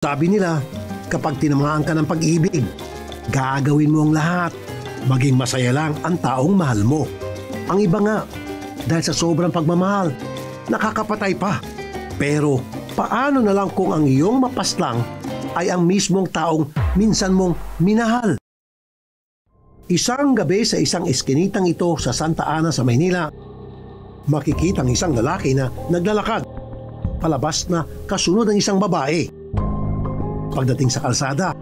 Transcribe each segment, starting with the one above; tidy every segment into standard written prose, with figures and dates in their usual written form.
Sabi nila, kapag tinamaan ka ng pag-ibig, gagawin mo ang lahat. Maging masaya lang ang taong mahal mo. Ang iba nga, dahil sa sobrang pagmamahal, nakakapatay pa. Pero paano na lang kung ang iyong mapaslang ay ang mismong taong minsan mong minahal? Isang gabi sa isang eskinitang ito sa Santa Ana sa Maynila, makikita ang isang lalaki na naglalakad. Palabas na kasunod ng isang babae. Pagdating sa kalsada,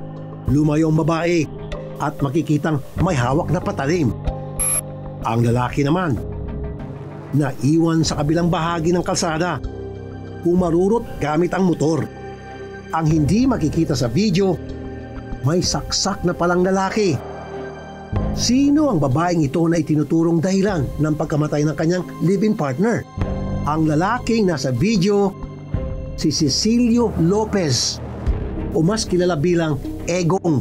lumayo ang babae at makikitang may hawak na patalim. Ang lalaki naman, naiwan sa kabilang bahagi ng kalsada, humarurot gamit ang motor. Ang hindi makikita sa video, may saksak na palang lalaki. Sino ang babaeng ito na itinuturong dahilan ng pagkamatay ng kanyang live-in partner? Ang lalaking nasa video, si Cecilio Lopez, o mas kilala bilang Egong,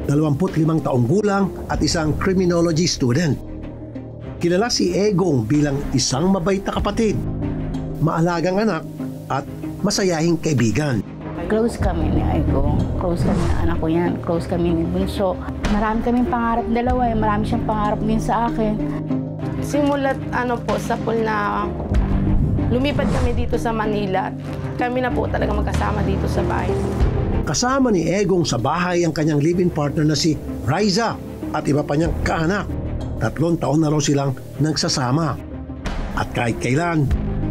25 taong gulang at isang criminology student. Kilala si Egong bilang isang mabait na kapatid, maalagang anak at masayahing kaibigan. Close kami ni Egong, close kami na anak ko yan, close kami ni Bunso. Marami kaming pangarap dalawa, marami siyang pangarap din sa akin. Simulat sa pool na lumipat kami dito sa Manila. Kami na po talaga magkasama dito sa bahay. Kasama ni Egong sa bahay ang kanyang live-in partner na si Riza at iba pa niyang kaanak. 3 taon na raw silang nagsasama. At kahit kailan,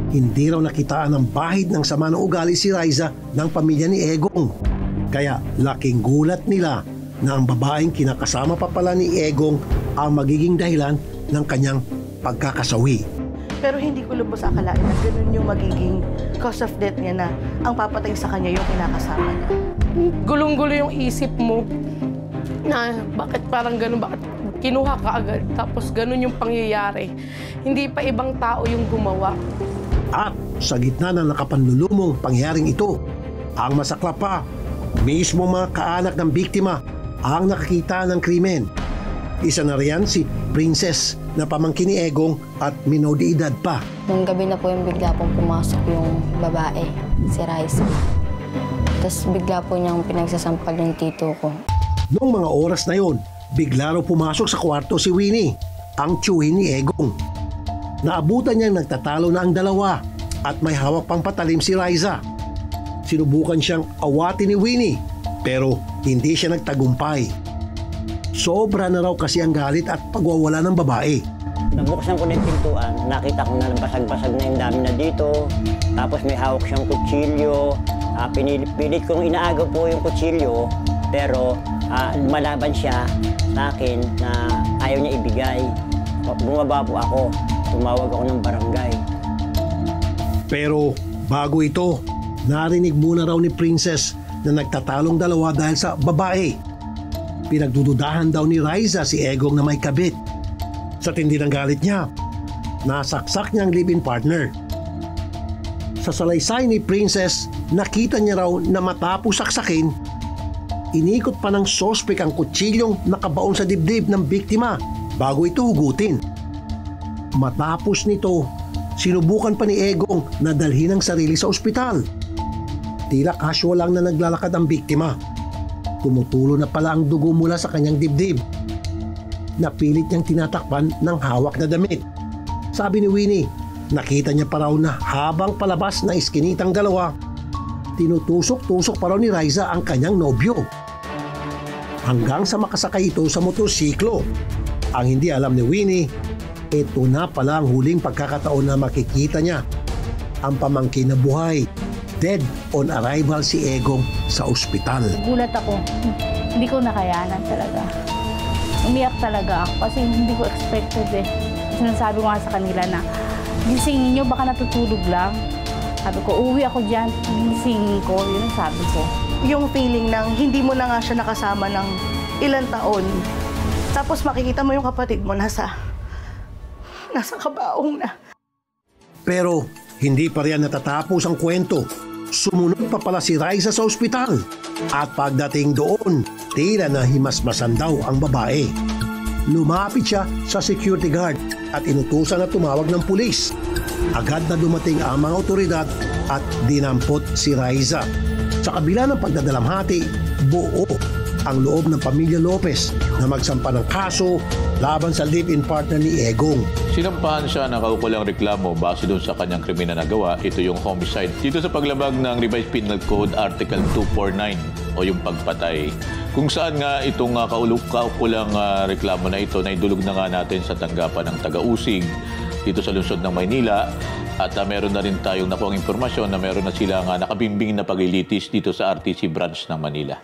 hindi raw nakitaan ng bahid ng sama ng ugali si Riza ng pamilya ni Egong. Kaya laking gulat nila na ang babaeng kinakasama pa pala ni Egong ang magiging dahilan ng kanyang pagkakasawi. Pero hindi ko lubos akalain na ganun yung magiging cause of death niya, na ang papatay sa kanya yung kinakasama niya. Gulong-gulo yung isip mo na bakit parang ganun, bakit kinuha ka agad, tapos ganun yung pangyayari. Hindi pa ibang tao yung gumawa. At sa gitna ng nakapanlulumong pangyayaring ito, ang masakla pa, mismo mga kaanak ng biktima ang nakakita ng krimen. Isa na riyan si Princess na pamangkin ni Egong at minor de edad pa. Nung gabi na po yung bigla pong pumasok yung babae, si Raisa. Tapos bigla po niyang pinagsasampal yung tito ko. Noong mga oras na yon, bigla raw pumasok sa kwarto si Winnie, ang tiyuhin ni Egong. Naabutan niyang nagtatalo na ang dalawa at may hawak pang patalim si Riza. Sinubukan siyang awatin ni Winnie pero hindi siya nagtagumpay. Sobra na raw kasi ang galit at pagwawala ng babae. Nabuksan ko na yung pintuan, nakita ko na basag-basag na yung dami na dito. Tapos may hawak siyang kutsilyo. Pinilit kong inaagaw po yung kutsilyo, pero malaban siya sa akin na ayaw niya ibigay. Bumaba po ako, tumawag ako ng barangay. Pero bago ito, narinig muna raw ni Princess na nagtatalong dalawa dahil sa babae. Pinagdududahan daw ni Riza si Egong na may kabit. Sa tindi ng galit niya, nasaksak niya ang live-in partner. Sa salaysay ni Princess, nakita niya raw na matapos saksakin, inikot pa ng sospek ang kutsilyong nakabaon sa dibdib ng biktima bago ito hugutin. Matapos nito, sinubukan pa ni Egong na dalhin ang sarili sa ospital. Tila casual lang na naglalakad ang biktima. Tumutulo na pala ang dugo mula sa kanyang dibdib. Napilit niyang tinatakpan ng hawak na damit. Sabi ni Winnie, nakita niya pa raw na habang palabas ng iskinitang dalawa, tinutusok-tusok pa raw ni Riza ang kanyang nobyo. Hanggang sa makasakay ito sa motorsiklo. Ang hindi alam ni Winnie, ito na pala ang huling pagkakataon na makikita niya ang pamangkin na buhay. Dead on arrival si Egong sa ospital. Gulat ako. Hindi ko nakayanan talaga. Umiyak talaga ako kasi hindi ko expected eh. Sinasabi ko nga sa kanila na gisingin nyo, baka natutulog lang. Sabi ko, uwi ako dyan, gisingin ko. Yun ang sabi ko. Yung feeling ng hindi mo na nga siya nakasama ng ilang taon. Tapos makikita mo yung kapatid mo nasa kabaong na. Pero hindi pa riyan natatapos ang kwento. Sumunod pa pala si Riza sa ospital. At pagdating doon, tila na himasmasan daw ang babae. Lumapit siya sa security guard at inutusan na tumawag ng pulis. Agad na dumating ang mga otoridad at dinampot si Riza. Sa kabila ng pagdadalamhati, buo ang loob ng pamilya Lopez na magsampa ng kaso laban sa live-in partner ni Egong. Sinampahan siya ng kaukulang reklamo base doon sa kanyang kriminal na gawa. Ito yung homicide. Dito sa paglabag ng Revised Penal Code Article 249 o yung pagpatay. Kung saan nga itong kaukulang reklamo na ito na idulog na nga natin sa tanggapan ng taga-usig dito sa lungsod ng Maynila. At meron na rin tayong nakuhang impormasyon na meron na silang nakabimbing na paglilitis dito sa RTC branch ng Manila.